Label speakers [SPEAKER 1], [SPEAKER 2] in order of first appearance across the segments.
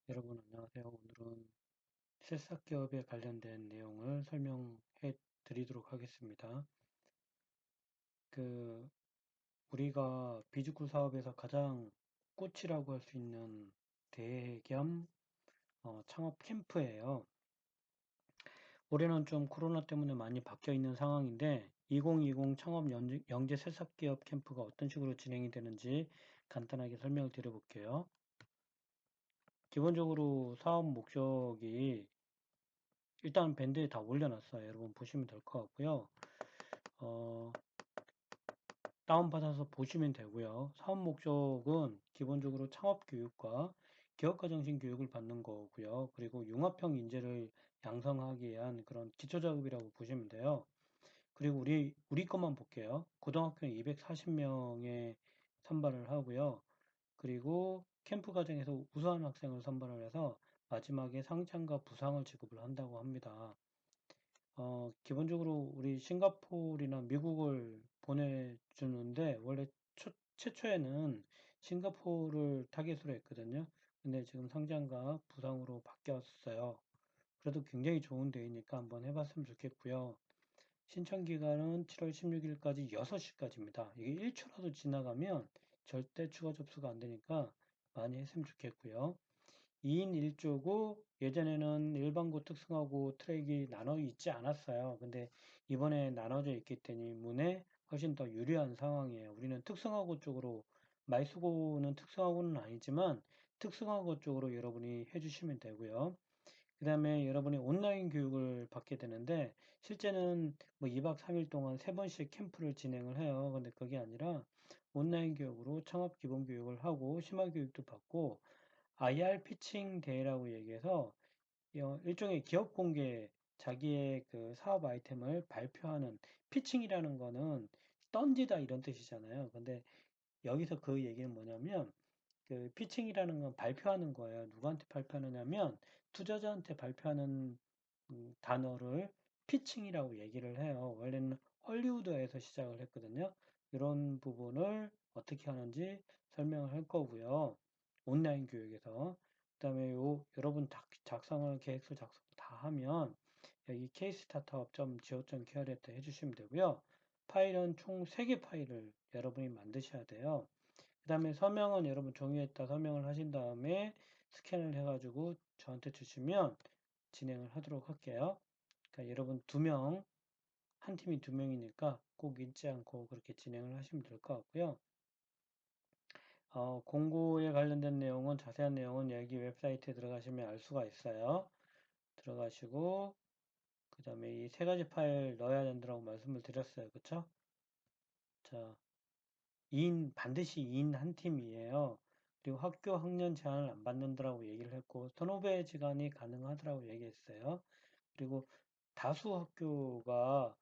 [SPEAKER 1] 여러분 안녕하세요. 오늘은 새싹 기업에 관련된 내용을 설명해 드리도록 하겠습니다. 그 우리가 비즈쿨 사업에서 가장 꽃이라고 할 수 있는 대회 겸 창업 캠프예요. 올해는 좀 코로나 때문에 많이 바뀌어 있는 상황인데 2020 창업 영재 새싹 기업 캠프가 어떤 식으로 진행이 되는지 간단하게 설명을 드려볼게요. 기본적으로 사업 목적이 일단 밴드에 다 올려놨어요. 여러분 보시면 될 것 같고요. 어, 다운받아서 보시면 되고요. 사업 목적은 기본적으로 창업 교육과 기업가 정신 교육을 받는 거고요. 그리고 융합형 인재를 양성하기 위한 그런 기초 작업이라고 보시면 돼요. 그리고 우리 것만 볼게요. 고등학교는 240명의 선발을 하고요. 그리고 캠프 과정에서 우수한 학생을 선발을 해서 마지막에 상장과 부상을 지급을 한다고 합니다. 기본적으로 우리 싱가포르나 미국을 보내주는데, 원래 최초에는 싱가포르를 타깃으로 했거든요. 근데 지금 상장과 부상으로 바뀌었어요. 그래도 굉장히 좋은 데이니까 한번 해봤으면 좋겠고요. 신청 기간은 7월 16일까지 6시까지입니다. 이게 1초라도 지나가면 절대 추가 접수가 안 되니까 많이 했으면 좋겠고요. 2인 1조고 예전에는 일반고 특성화고 트랙이 나눠 있지 않았어요. 근데 이번에 나눠져 있기 때문에 훨씬 더 유리한 상황이에요. 우리는 특성화고 쪽으로 말수고는 특성화고는 아니지만 특성화고 쪽으로 여러분이 해주시면 되고요. 그 다음에 여러분이 온라인 교육을 받게 되는데 실제는 뭐 2박 3일 동안 3번씩 캠프를 진행을 해요. 근데 그게 아니라 온라인 교육으로 창업 기본 교육을 하고 심화 교육도 받고 IR 피칭 대회라고 얘기해서 일종의 기업 공개 자기의 그 사업 아이템을 발표하는 피칭이라는 거는 던지다 이런 뜻이잖아요. 근데 여기서 그 얘기는 뭐냐면 그 피칭이라는 건 발표하는 거예요. 누구한테 발표하느냐면 투자자한테 발표하는 단어를 피칭이라고 얘기를 해요. 원래는 헐리우드에서 시작을 했거든요. 이런 부분을 어떻게 하는지 설명을 할 거고요. 온라인 교육에서. 그다음에 여러분 작성을 계획서 작성 다 하면 여기 kstartup.go.kr에 해주시면 되고요. 파일은 총 3개 파일을 여러분이 만드셔야 돼요. 그 다음에 서명은 여러분 종이에다 서명을 하신 다음에 스캔을 해가지고 저한테 주시면 진행을 하도록 할게요. 그러니까 여러분 2명, 한 팀이 2명이니까 꼭 잊지 않고 그렇게 진행을 하시면 될 것 같고요. 공고에 관련된 내용은 자세한 내용은 여기 웹사이트에 들어가시면 알 수가 있어요. 들어가시고 그 다음에 이 3가지 파일 넣어야 된다고 말씀을 드렸어요. 그쵸? 자, 반드시 2인 한 팀이에요. 그리고 학교 학년 제한을 안 받는다라고 얘기를 했고, 선후배 지간이 가능하더라고 얘기했어요. 그리고 다수 학교가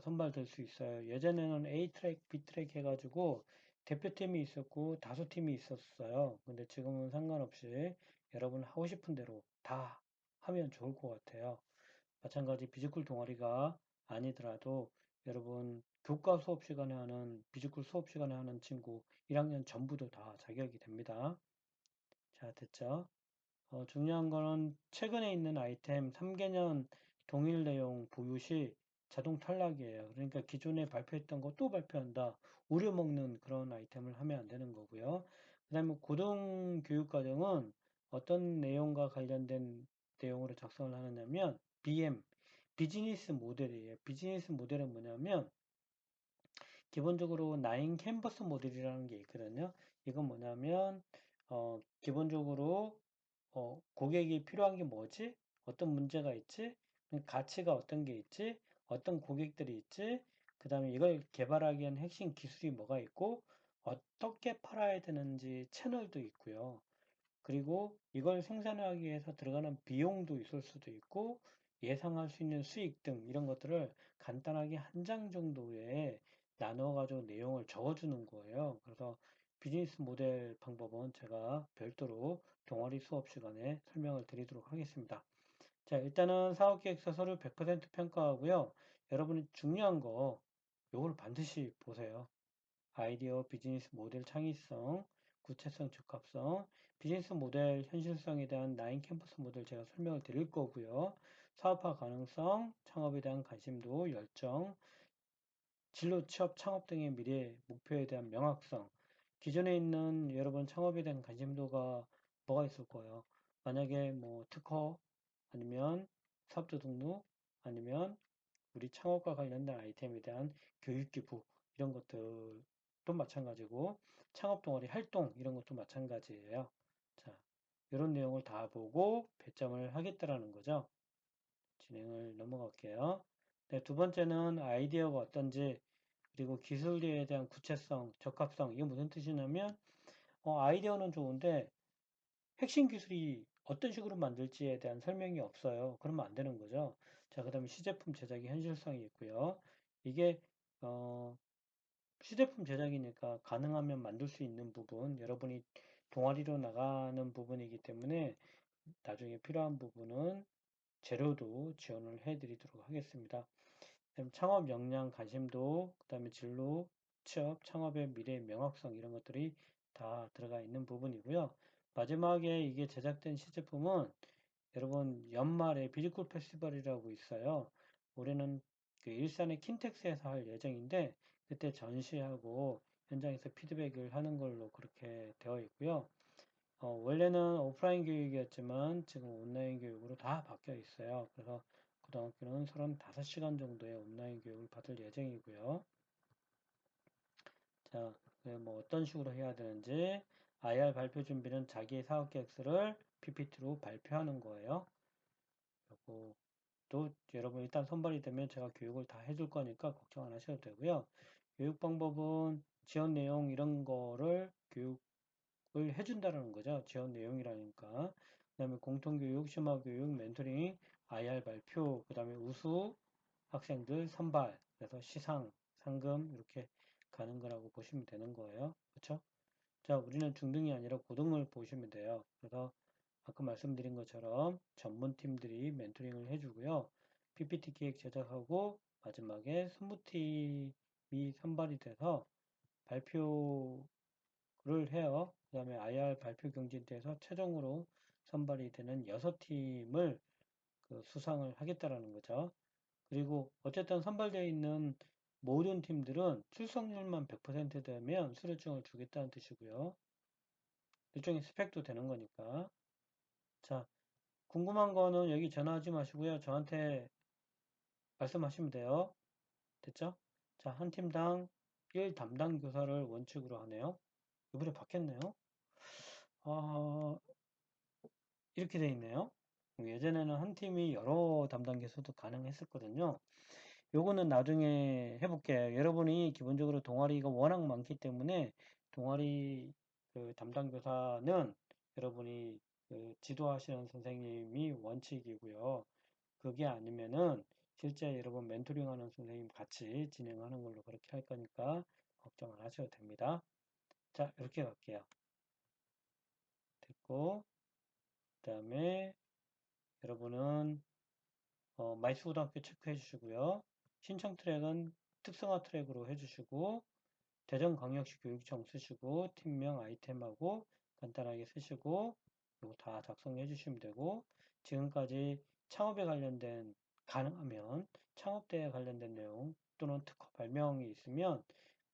[SPEAKER 1] 선발될 수 있어요. 예전에는 A 트랙, B 트랙 해가지고 대표팀이 있었고 다수 팀이 있었어요. 근데 지금은 상관없이 여러분 하고 싶은 대로 다 하면 좋을 것 같아요. 마찬가지 비즈쿨 동아리가 아니더라도 여러분 교과 수업 시간에 하는 비즈쿨 수업 시간에 하는 친구 1학년 전부도 다 자격이 됩니다. 자, 됐죠? 중요한 거는 최근에 있는 아이템 3개년 동일 내용 보유 시 자동 탈락이에요. 그러니까 기존에 발표했던 거 또 발표한다. 우려먹는 그런 아이템을 하면 안 되는 거고요. 그 다음에 고등교육과정은 어떤 내용과 관련된 내용으로 작성을 하느냐면 BM, 비즈니스 모델이에요. 비즈니스 모델은 뭐냐면 기본적으로 나인 캔버스 모델이라는 게 있거든요. 이건 뭐냐면 기본적으로 고객이 필요한 게 뭐지? 어떤 문제가 있지? 가치가 어떤 게 있지? 어떤 고객들이 있지? 그 다음에 이걸 개발하기 위한 핵심 기술이 뭐가 있고 어떻게 팔아야 되는지 채널도 있고요. 그리고 이걸 생산하기 위해서 들어가는 비용도 있을 수도 있고 예상할 수 있는 수익 등 이런 것들을 간단하게 한 장 정도에 나눠 가지고 내용을 적어주는 거예요. 그래서 비즈니스 모델 방법은 제가 별도로 동아리 수업 시간에 설명을 드리도록 하겠습니다. 자, 일단은 사업계획서 서류 100% 평가하고요. 여러분이 중요한 거 요걸 반드시 보세요. 아이디어, 비즈니스 모델 창의성, 구체성, 적합성, 비즈니스 모델 현실성에 대한 9 캠퍼스 모델 제가 설명을 드릴 거고요. 사업화 가능성, 창업에 대한 관심도, 열정, 진로, 취업, 창업 등의 미래 목표에 대한 명확성, 기존에 있는 여러분 창업에 대한 관심도가 뭐가 있을 거예요. 만약에 뭐 특허, 아니면 사업자 등록, 아니면 우리 창업과 관련된 아이템에 대한 교육기부, 이런 것들도 마찬가지고, 창업 동아리 활동, 이런 것도 마찬가지예요. 자, 이런 내용을 다 보고 배점을 하겠다라는 거죠. 진행을 넘어갈게요. 네, 두 번째는 아이디어가 어떤지, 그리고 기술에 대한 구체성, 적합성, 이게 무슨 뜻이냐면, 아이디어는 좋은데, 핵심 기술이 어떤 식으로 만들지에 대한 설명이 없어요. 그러면 안 되는 거죠. 자, 그 다음에 시제품 제작의 현실성이 있고요. 이게, 어, 시제품 제작이니까 가능하면 만들 수 있는 부분, 여러분이 동아리로 나가는 부분이기 때문에 나중에 필요한 부분은 재료도 지원을 해드리도록 하겠습니다. 그다음 창업 역량, 관심도, 그 다음에 진로, 취업, 창업의 미래 명확성 이런 것들이 다 들어가 있는 부분이고요. 마지막에 이게 제작된 시제품은 여러분 연말에 비즈쿨 페스티벌이라고 있어요. 올해는 그 일산의 킨텍스에서 할 예정인데 그때 전시하고 현장에서 피드백을 하는 걸로 그렇게 되어 있고요. 원래는 오프라인 교육이었지만 지금 온라인 교육으로 다 바뀌어 있어요. 그래서 고등학교는 35시간 정도의 온라인 교육을 받을 예정이고요. 자, 뭐 어떤 식으로 해야 되는지 IR 발표 준비는 자기의 사업 계획서를 PPT로 발표하는 거예요. 그리고 또 여러분 일단 선발이 되면 제가 교육을 다 해줄 거니까 걱정 안 하셔도 되고요. 교육 방법은 지원 내용 이런 거를 교육 을 해준다는 거죠. 지원 내용이라니까. 그 다음에 공통교육, 심화교육, 멘토링, IR 발표, 그 다음에 우수 학생들 선발, 그래서 시상, 상금 이렇게 가는 거라고 보시면 되는 거예요. 그렇죠? 자, 우리는 중등이 아니라 고등을 보시면 돼요. 그래서 아까 말씀드린 것처럼 전문팀들이 멘토링을 해주고요. PPT 기획 제작하고 마지막에 선무팀이 선발이 돼서 발표 를 해요. 그 다음에 IR 발표 경진대에서 최종으로 선발이 되는 6팀을 수상을 하겠다라는 거죠. 그리고 어쨌든 선발되어 있는 모든 팀들은 출석률만 100% 되면 수료증을 주겠다는 뜻이고요. 일종의 스펙도 되는 거니까. 자, 궁금한 거는 여기 전화하지 마시고요. 저한테 말씀하시면 돼요. 됐죠? 자, 한 팀당 1 담당 교사를 원칙으로 하네요. 이번에 바뀌었네요. 아, 이렇게 돼 있네요. 예전에는 한 팀이 여러 담당 교수도 가능했었거든요. 요거는 나중에 해볼게요. 여러분이 기본적으로 동아리가 워낙 많기 때문에 동아리 담당 교사는 여러분이 지도하시는 선생님이 원칙이고요. 그게 아니면은 실제 여러분 멘토링 하는 선생님 같이 진행하는 걸로 그렇게 할 거니까 걱정 안 하셔도 됩니다. 자, 이렇게 갈게요. 됐고, 그 다음에 여러분은 마이스고등학교 체크해 주시고요. 신청 트랙은 특성화 트랙으로 해주시고 대전광역시 교육청 쓰시고 팀명 아이템하고 간단하게 쓰시고 이거 다 작성해 주시면 되고 지금까지 창업에 관련된 가능하면 창업대에 관련된 내용 또는 특허 발명이 있으면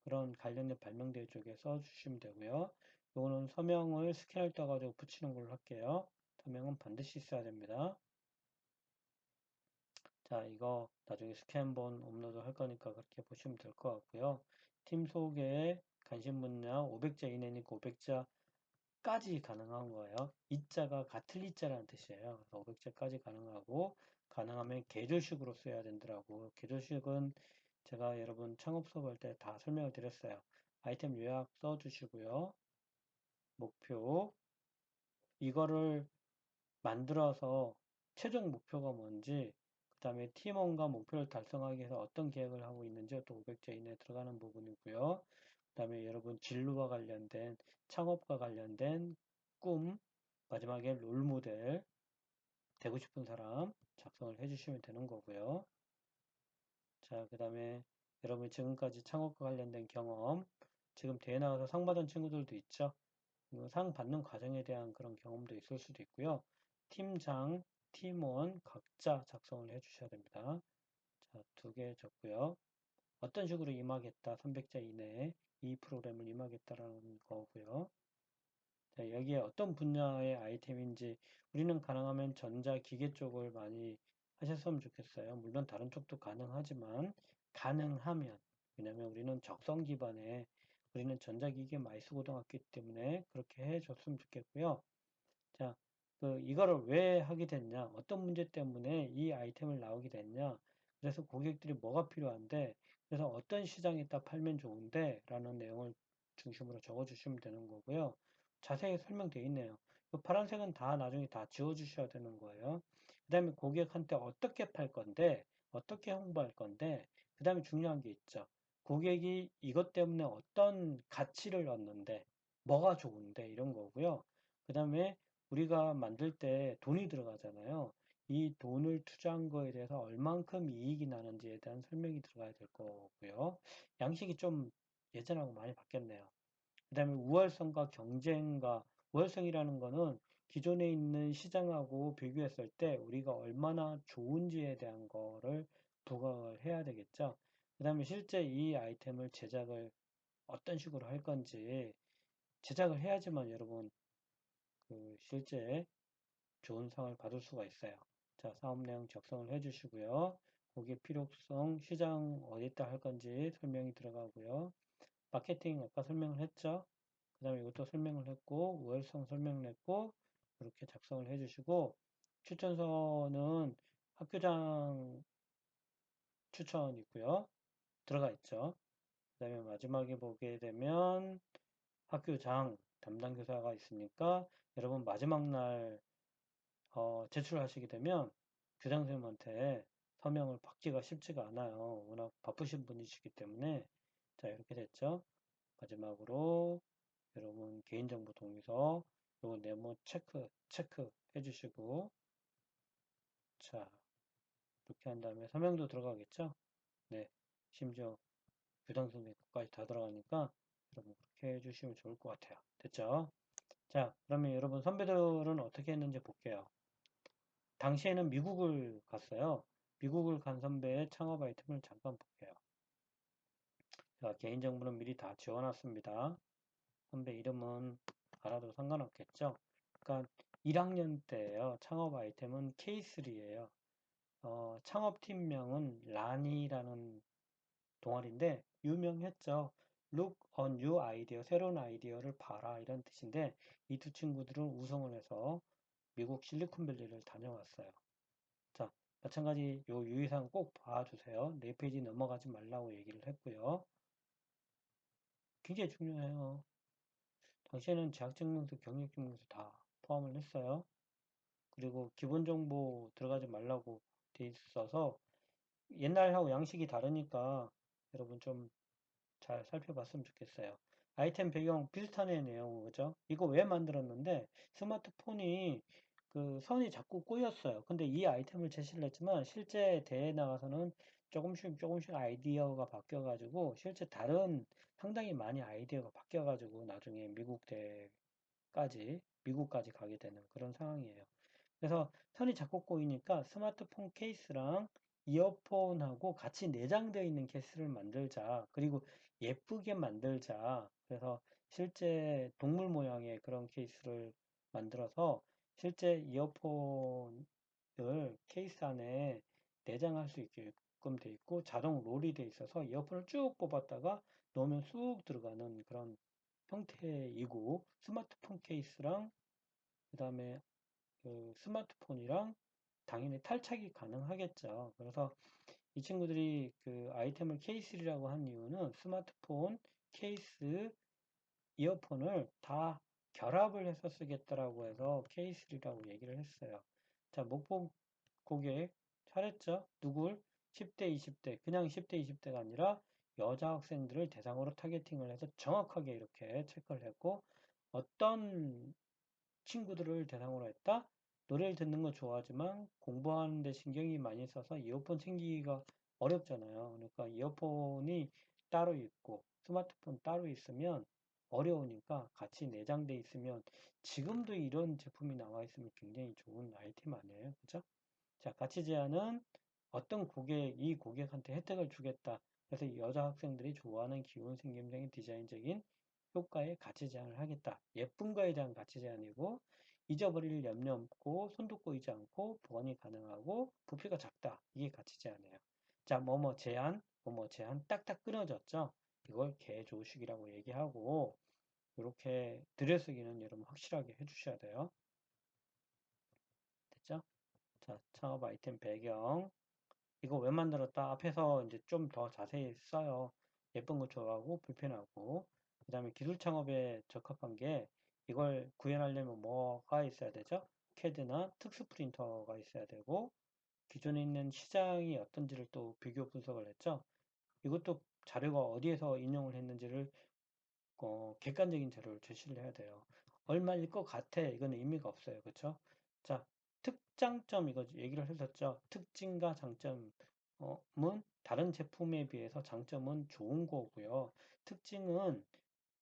[SPEAKER 1] 그런 관련된 발명대 쪽에 써주시면 되고요. 이거는 서명을 스캔을 떠가지고 붙이는 걸로 할게요. 서명은 반드시 있어야 됩니다. 자, 이거 나중에 스캔본 업로드 할 거니까 그렇게 보시면 될 것 같고요. 팀 소개, 관심 분야 500자 이내니까 500자까지 가능한 거예요. 이자가 같을 이자라는 뜻이에요. 그래서 500자까지 가능하고 가능하면 계절식으로 써야 된다고. 계절식은 제가 여러분 창업 수업 할 때 다 설명을 드렸어요. 아이템 요약 써주시고요. 목표 이거를 만들어서 최종 목표가 뭔지, 그 다음에 팀원과 목표를 달성하기 위해서 어떤 계획을 하고 있는지 또 500자 이내에 들어가는 부분이고요. 그 다음에 여러분 진로와 관련된, 창업과 관련된 꿈, 마지막에 롤모델, 되고 싶은 사람 작성을 해주시면 되는 거고요. 자, 그 다음에 여러분 지금까지 창업과 관련된 경험, 지금 대회 나가서 상 받은 친구들도 있죠. 상 받는 과정에 대한 그런 경험도 있을 수도 있고요. 팀장, 팀원 각자 작성을 해 주셔야 됩니다. 자, 2개 적고요. 어떤 식으로 임하겠다, 300자 이내에 이 프로그램을 임하겠다라는 거고요. 자, 여기에 어떤 분야의 아이템인지 우리는 가능하면 전자기계 쪽을 많이 하셨으면 좋겠어요. 물론 다른 쪽도 가능하지만 가능하면, 왜냐면 우리는 적성 기반에 우리는 전자기계 마이스 고등학교이기 때문에 그렇게 해줬으면 좋겠고요. 자, 이거를 왜 하게 됐냐? 어떤 문제 때문에 이 아이템을 나오게 됐냐? 그래서 고객들이 뭐가 필요한데, 그래서 어떤 시장에다 팔면 좋은데, 라는 내용을 중심으로 적어 주시면 되는 거고요. 자세히 설명되어 있네요. 파란색은 다 나중에 다 지워 주셔야 되는 거예요. 그 다음에 고객한테 어떻게 팔 건데, 어떻게 홍보할 건데, 그 다음에 중요한 게 있죠. 고객이 이것 때문에 어떤 가치를 얻는데, 뭐가 좋은데, 이런 거고요. 그 다음에 우리가 만들 때 돈이 들어가잖아요. 이 돈을 투자한 거에 대해서 얼만큼 이익이 나는지에 대한 설명이 들어가야 될 거고요. 양식이 좀 예전하고 많이 바뀌었네요. 그 다음에 우월성과 경쟁과, 우월성이라는 거는 기존에 있는 시장하고 비교했을 때 우리가 얼마나 좋은지에 대한 거를 부각을 해야 되겠죠. 그 다음에 실제 이 아이템을 제작을 어떤 식으로 할 건지 제작을 해야지만 여러분 실제 좋은 상을 받을 수가 있어요. 자, 사업 내용 작성을 해주시고요. 고객 필요성, 시장 어디다 할 건지 설명이 들어가고요. 마케팅 아까 설명을 했죠. 그 다음에 이것도 설명을 했고, 우월성 설명을 했고, 이렇게 작성을 해주시고, 추천서는 학교장 추천 있고요. 들어가 있죠. 그 다음에 마지막에 보게 되면 학교장 담당 교사가 있으니까 여러분 마지막 날 제출하시게 되면 교장 선생님한테 서명을 받기가 쉽지가 않아요. 워낙 바쁘신 분이시기 때문에. 자, 이렇게 됐죠. 마지막으로 여러분 개인정보 동의서 요 네모 체크 해주시고, 자, 이렇게 한 다음에 서명도 들어가겠죠. 네, 심지어 교장 선생님 것까지 다 들어가니까 여러분 그렇게 해주시면 좋을 것 같아요. 됐죠? 자, 그러면 여러분 선배들은 어떻게 했는지 볼게요. 당시에는 미국을 갔어요. 미국을 간 선배의 창업 아이템을 잠깐 볼게요. 제가 개인정보는 미리 다 지워놨습니다. 선배 이름은 알아도 상관없겠죠? 그러니까 1학년 때예요. 창업 아이템은 K3예요. 창업팀명은 라니라는 동아리인데 유명했죠. Look on new idea, 새로운 아이디어를 봐라 이런 뜻인데 이 두 친구들은 우승을 해서 미국 실리콘밸리를 다녀왔어요. 자, 마찬가지 요 유의사항 꼭 봐주세요. 4페이지 넘어가지 말라고 얘기를 했고요. 굉장히 중요해요. 당시에는 재학증명서, 경력증명서 다 포함을 했어요. 그리고 기본정보 들어가지 말라고 돼 있어서 옛날하고 양식이 다르니까 여러분 좀 잘 살펴봤으면 좋겠어요. 아이템 배경 비슷한 내용, 그죠? 이거 왜 만들었는데 스마트폰이 선이 자꾸 꼬였어요. 근데 이 아이템을 제시를 했지만 실제 대회에 나가서는 조금씩 아이디어가 바뀌어가지고 실제 다른 상당히 많이 아이디어가 바뀌어가지고 나중에 미국까지 가게 되는 그런 상황이에요. 그래서 선이 자꾸 꼬이니까 스마트폰 케이스랑 이어폰하고 같이 내장되어 있는 케이스를 만들자. 그리고 예쁘게 만들자. 그래서 실제 동물 모양의 그런 케이스를 만들어서 실제 이어폰을 케이스 안에 내장할 수 있게끔 돼 있고 자동 롤이 돼 있어서 이어폰을 쭉 뽑았다가 넣으면 쑥 들어가는 그런 형태이고 스마트폰 케이스랑 그 다음에 스마트폰이랑 당연히 탈착이 가능하겠죠. 그래서 이 친구들이 아이템을 K3라고 한 이유는 스마트폰, 케이스, 이어폰을 다 결합을 해서 쓰겠다라고 해서 K3라고 얘기를 했어요. 자, 목표 고객 잘했죠? 누굴? 10대, 20대. 그냥 10대, 20대가 아니라 여자 학생들을 대상으로 타겟팅을 해서 정확하게 이렇게 체크를 했고 어떤 친구들을 대상으로 했다? 노래를 듣는 거 좋아하지만 공부하는 데 신경이 많이 써서 이어폰 챙기기가 어렵잖아요. 그러니까 이어폰이 따로 있고 스마트폰 따로 있으면 어려우니까 같이 내장돼 있으면 지금도 이런 제품이 나와 있으면 굉장히 좋은 아이템 아니에요? 그죠? 자, 가치 제한은 어떤 이 고객한테 혜택을 주겠다. 그래서 여자 학생들이 좋아하는 기본 생김새의 디자인적인 효과에 가치 제한을 하겠다. 예쁜 거에 대한 가치 제한이고, 잊어버릴 염려 없고, 손도 꼬이지 않고, 보관이 가능하고, 부피가 작다. 이게 가치 제한이에요. 자, 뭐뭐 제한 딱딱 끊어졌죠? 이걸 개조식이라고 얘기하고, 이렇게 들여쓰기는 여러분 확실하게 해주셔야 돼요. 됐죠? 자, 창업 아이템 배경. 이거 왜 만들었다? 앞에서 이제 좀 더 자세히 써요. 예쁜 거 좋아하고 불편하고. 그 다음에 기술 창업에 적합한 게 이걸 구현하려면 뭐가 있어야 되죠? CAD나 특수 프린터가 있어야 되고 기존에 있는 시장이 어떤지를 또 비교 분석을 했죠. 이것도 자료가 어디에서 인용을 했는지를 객관적인 자료를 제시를 해야 돼요. 얼마일 것 같아. 이거는 의미가 없어요. 그렇죠? 자, 특장점 이거 얘기를 했었죠. 특징과 장점은 다른 제품에 비해서 장점은 좋은 거고요. 특징은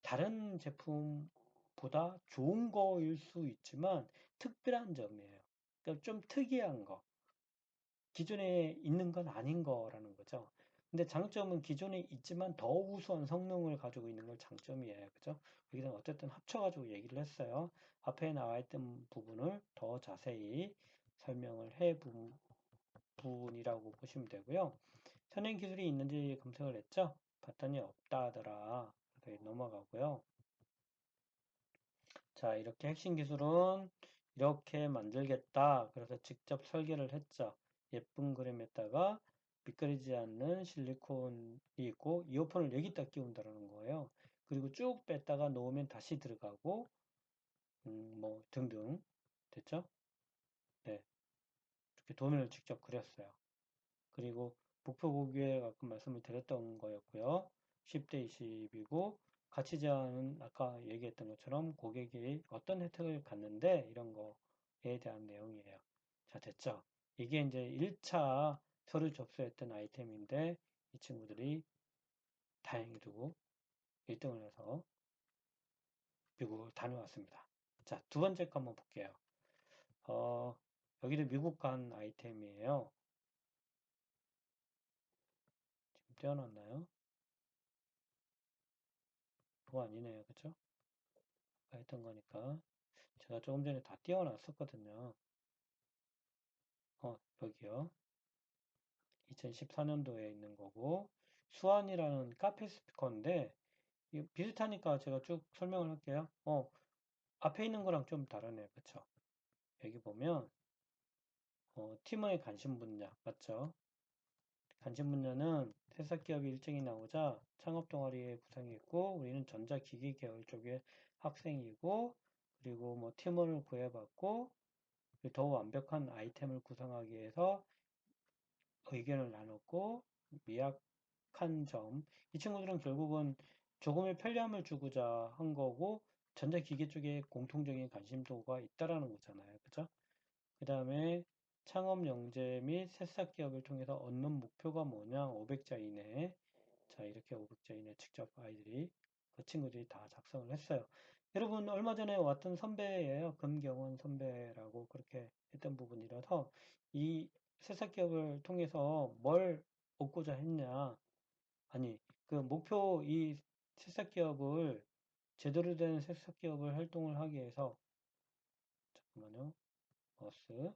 [SPEAKER 1] 다른 제품보다 좋은 거일 수 있지만 특별한 점이에요. 그러니까 좀 특이한 거. 기존에 있는 건 아닌 거라는 거죠. 근데 장점은 기존에 있지만 더 우수한 성능을 가지고 있는 걸 장점이에요. 그죠? 여기서 어쨌든 합쳐가지고 얘기를 했어요. 앞에 나와 있던 부분을 더 자세히 설명을 부분이라고 보시면 되고요. 선행 기술이 있는지 검색을 했죠? 봤더니 없다 하더라. 그래서 넘어가고요. 자, 이렇게 핵심 기술은 이렇게 만들겠다. 그래서 직접 설계를 했죠. 예쁜 그림에다가 미끄러지지 않는 실리콘이 있고 이어폰을 여기다 끼운다는 거예요. 그리고 쭉 뺐다가 놓으면 다시 들어가고 뭐 등등 됐죠? 네, 이렇게 도면을 직접 그렸어요. 그리고 목표 고객에 가끔 말씀을 드렸던 거였고요. 10대 20이고 가치 제한은 아까 얘기했던 것처럼 고객이 어떤 혜택을 갖는데 이런 거에 대한 내용이에요. 자, 됐죠? 이게 이제 1차 서류 접수했던 아이템인데 이 친구들이 다행히도 1등을 해서 미국을 다녀왔습니다. 자, 두 번째 거 한번 볼게요. 어, 여기도 미국 간 아이템이에요. 지금 떼어놨나요? 그거 아니네요. 그쵸? 했던 거니까. 제가 조금 전에 다 띄워놨었거든요. 여기요. 2014년도에 있는 거고, 수완이라는 카페 스피커인데, 비슷하니까 제가 쭉 설명을 할게요. 앞에 있는 거랑 좀 다르네요. 그쵸? 여기 보면, 팀의 관심 분야, 맞죠? 관심 분야는 회사 기업이 일정이 나오자 창업 동아리에 구성이 있고, 우리는 전자기기 계열 쪽에 학생이고, 그리고 뭐 팀원을 구해봤고, 더 완벽한 아이템을 구성하기 위해서 의견을 나눴고 미약한 점. 이 친구들은 결국은 조금의 편리함을 주고자 한 거고 전자기기 쪽에 공통적인 관심도가 있다라는 거잖아요. 그죠? 그 다음에 창업 영재 및 새싹 기업을 통해서 얻는 목표가 뭐냐? 500자 이내. 자, 이렇게 500자 이내 직접 아이들이 그 친구들이 다 작성을 했어요. 여러분 얼마 전에 왔던 선배예요. 금경원 선배라고 그렇게 했던 부분이라서 이 새싹 기업을 통해서 뭘 얻고자 했냐? 아니, 그 목표 이 새싹 기업을 제대로 된 새싹 기업을 활동을 하기 위해서 잠깐만요. 마우스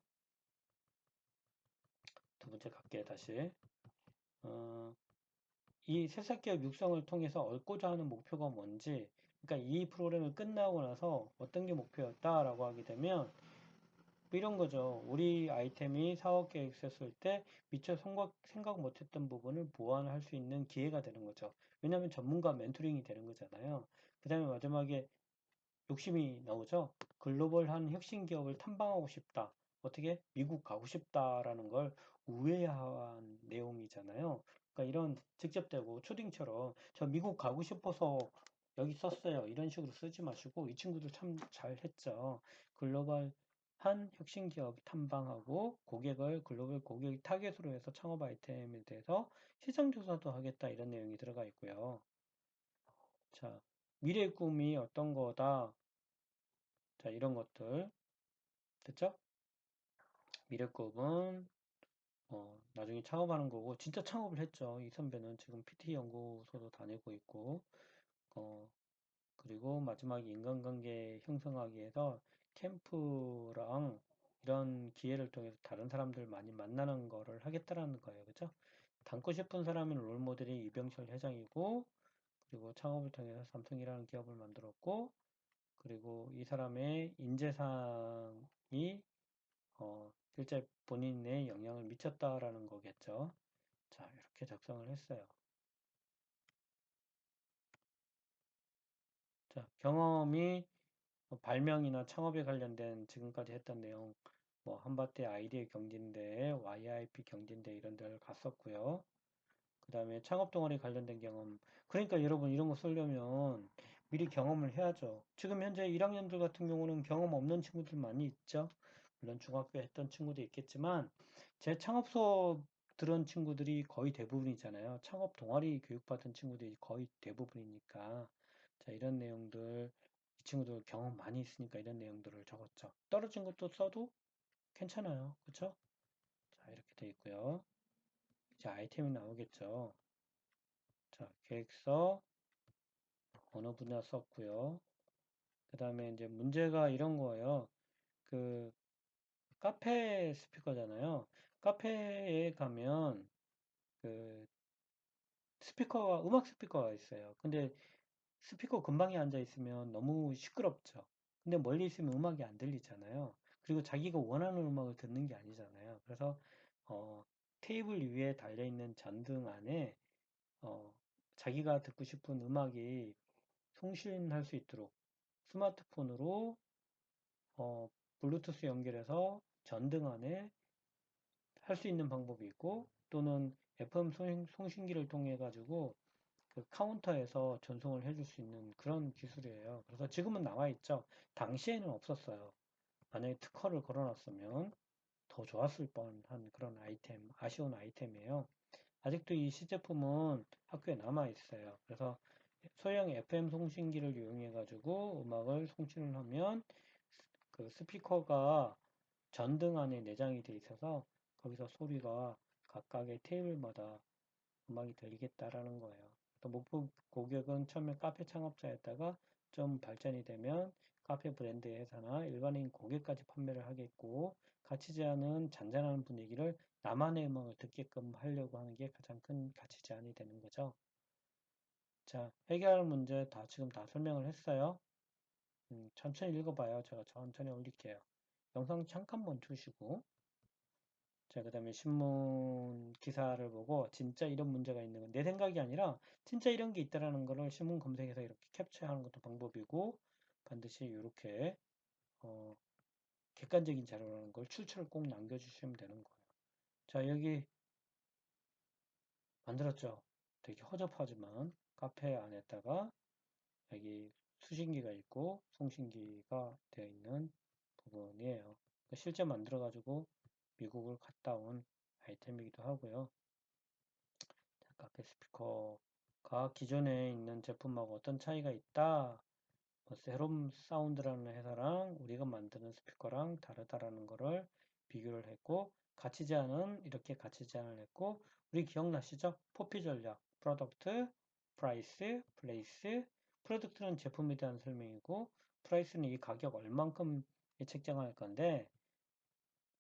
[SPEAKER 1] 두 번째 갈게요. 다시. 어, 이 새싹기업 육성을 통해서 얻고자 하는 목표가 뭔지, 그러니까 이 프로그램을 끝나고 나서 어떤 게 목표였다라고 하게 되면 뭐 이런 거죠. 우리 아이템이 사업 계획 썼을 때 미처 생각 못했던 부분을 보완할 수 있는 기회가 되는 거죠. 왜냐하면 전문가 멘토링이 되는 거잖아요. 그 다음에 마지막에 욕심이 나오죠. 글로벌한 혁신 기업을 탐방하고 싶다. 어떻게? 미국 가고 싶다라는 걸 우회한 내용이잖아요. 그러니까 이런 직접되고 초딩처럼 저 미국 가고 싶어서 여기 썼어요. 이런 식으로 쓰지 마시고 이 친구들 참 잘했죠. 글로벌한 혁신 기업 탐방하고 고객을 글로벌 고객 타겟으로 해서 창업 아이템에 대해서 시장 조사도 하겠다 이런 내용이 들어가 있고요. 자, 미래의 꿈이 어떤 거다. 자, 이런 것들. 됐죠? 미래 꿈은 나중에 창업하는 거고, 진짜 창업을 했죠. 이 선배는 지금 PT 연구소도 다니고 있고, 어, 그리고 마지막에 인간관계 형성하기 위해서 캠프랑 이런 기회를 통해서 다른 사람들 많이 만나는 거를 하겠다라는 거예요. 그죠? 닮고 싶은 사람인 롤모델이 이병철 회장이고, 그리고 창업을 통해서 삼성이라는 기업을 만들었고, 그리고 이 사람의 인재상이 실제 본인의 영향을 미쳤다라는 거겠죠. 자, 이렇게 작성을 했어요. 자, 경험이 발명이나 창업에 관련된 지금까지 했던 내용, 뭐 한밭대 아이디어 경진대, YIP 경진대 이런 데를 갔었고요. 그 다음에 창업 동아리 관련된 경험. 그러니까 여러분 이런 거 쓰려면 미리 경험을 해야죠. 지금 현재 1학년들 같은 경우는 경험 없는 친구들 많이 있죠. 물론 중학교 했던 친구도 있겠지만 제 창업 수업 들은 친구들이 거의 대부분이잖아요. 창업 동아리 교육받은 친구들이 거의 대부분이니까. 자, 이런 내용들 이 친구들 경험 많이 있으니까 이런 내용들을 적었죠. 떨어진 것도 써도 괜찮아요. 그쵸? 자, 이렇게 돼 있고요. 이제 아이템이 나오겠죠. 자, 계획서 어느 분야 썼고요. 그 다음에 이제 문제가 이런 거예요. 그 카페 스피커잖아요. 카페에 가면 그 스피커가 음악 스피커가 있어요. 근데 스피커 근방에 앉아 있으면 너무 시끄럽죠. 근데 멀리 있으면 음악이 안 들리잖아요. 그리고 자기가 원하는 음악을 듣는 게 아니잖아요. 그래서 어, 테이블 위에 달려 있는 전등 안에 어, 자기가 듣고 싶은 음악이 송신할 수 있도록 스마트폰으로 블루투스 연결해서 전등 안에 할 수 있는 방법이 있고 또는 FM 송신기를 통해 가지고 그 카운터에서 전송을 해줄 수 있는 그런 기술이에요. 그래서 지금은 나와 있죠. 당시에는 없었어요. 만약에 특허를 걸어놨으면 더 좋았을 뻔한 그런 아이템, 아쉬운 아이템이에요. 아직도 이 시제품은 학교에 남아 있어요. 그래서 소형 FM 송신기를 이용해 가지고 음악을 송신을 하면 그 스피커가 전등 안에 내장이 돼 있어서 거기서 소리가 각각의 테이블마다 음악이 들리겠다라는 거예요. 또 목표 고객은 처음에 카페 창업자였다가 좀 발전이 되면 카페 브랜드 회사나 일반인 고객까지 판매를 하겠고 가치 제한은 잔잔한 분위기를 나만의 음악을 듣게끔 하려고 하는 게 가장 큰 가치 제한이 되는 거죠. 자, 해결할 문제 지금 다 설명을 했어요. 천천히 읽어봐요. 제가 천천히 올릴게요. 영상 잠깐 멈추시고 자, 그 다음에 신문 기사를 보고 진짜 이런 문제가 있는 건 내 생각이 아니라 진짜 이런 게 있다라는 거를 신문 검색해서 이렇게 캡처하는 것도 방법이고 반드시 이렇게 어, 객관적인 자료라는 걸 출처를 꼭 남겨주시면 되는 거예요. 자, 여기 만들었죠. 되게 허접하지만 카페 안에다가 여기 수신기가 있고 송신기가 되어 있는 부분이에요. 그러니까 실제 만들어가지고 미국을 갔다 온 아이템이기도 하고요. 카페 스피커가 기존에 있는 제품하고 어떤 차이가 있다? 뭐 세롬 사운드라는 회사랑 우리가 만드는 스피커랑 다르다라는 거를 비교를 했고 가치 제한은 이렇게 가치 제한을 했고 우리 기억나시죠? 포피 전략, 프로덕트, 프라이스, 플레이스 프로덕트는 제품에 대한 설명이고 프라이스는 이 가격 얼만큼 책정할 건데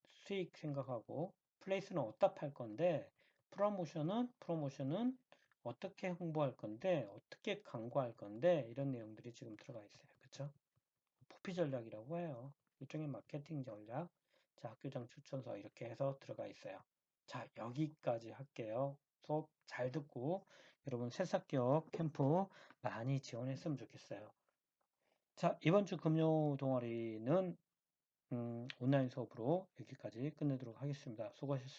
[SPEAKER 1] 수익 생각하고 플레이스는 어디다 팔 건데 프로모션은 어떻게 홍보할 건데 어떻게 광고할 건데 이런 내용들이 지금 들어가 있어요. 그쵸? 포피 전략이라고 해요. 일종의 마케팅 전략. 자, 학교장 추천서 이렇게 해서 들어가 있어요. 자, 여기까지 할게요. 수업 잘 듣고 여러분 새싹기업 캠프 많이 지원했으면 좋겠어요. 자, 이번 주 금요 동아리는 온라인 수업으로 여기까지 끝내도록 하겠습니다. 수고하셨습니다.